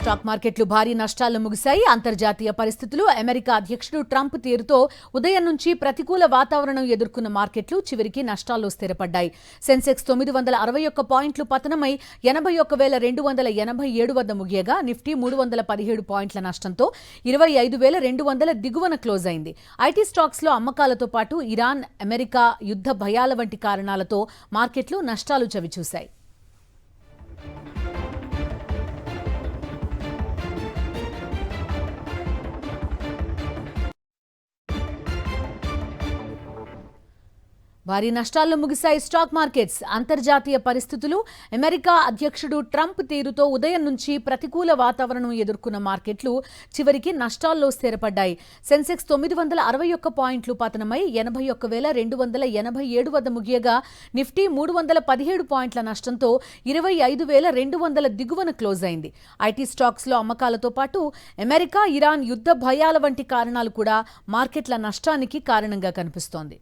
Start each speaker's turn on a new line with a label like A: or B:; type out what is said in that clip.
A: Stock మార్కెట్లు భారీ నష్టాల్లో ముగిశాయి. అంతర్జాతీయ పరిస్థితులు, అమెరికా అధ్యక్షుడు ట్రంప్ తీరుతో ఉదయం నుంచి ప్రతికూల వాతావరణం ఎదుర్కొన్న మార్కెట్లు చివరికి నష్టాల్లో స్థిరపడ్డాయి. సెన్సెక్స్ 961 పాయింట్లు పతనమై 81,287 వద్ద ముగియగా నిఫ్టీ 317 పాయింట్ల నష్టంతో 25,200 దిగువన క్లోజ్ అయింది. ఐటీ స్టాక్స్ లో అమ్మకాలతో పాటు ఇరాన్, అమెరికా యుద్ధ భయాల వంటి కారణాలతో మార్కెట్లు నష్టాలు చవిచూశాయి. భారీ నష్టాల్లో ముగిశాయి స్టాక్ మార్కెట్స్. అంతర్జాతీయ పరిస్థితులు, అమెరికా అధ్యక్షుడు ట్రంప్ తీరుతో ఉదయం నుంచి ప్రతికూల వాతావరణం ఎదుర్కొన్న మార్కెట్లు చివరికి నష్టాల్లో స్థిరపడ్డాయి. సెన్సెక్స్ 961 పాయింట్లు పతనమై 81,287 వద్ద ముగియగా నిఫ్టీ 317 పాయింట్ల నష్టంతో 25,200 దిగువన క్లోజ్ అయింది. ఐటీ స్టాక్స్ లో అమ్మకాలతో పాటు అమెరికా, ఇరాన్ యుద్ధ భయాల వంటి కారణాలు కూడా మార్కెట్ల నష్టానికి కారణంగా కనిపిస్తోంది.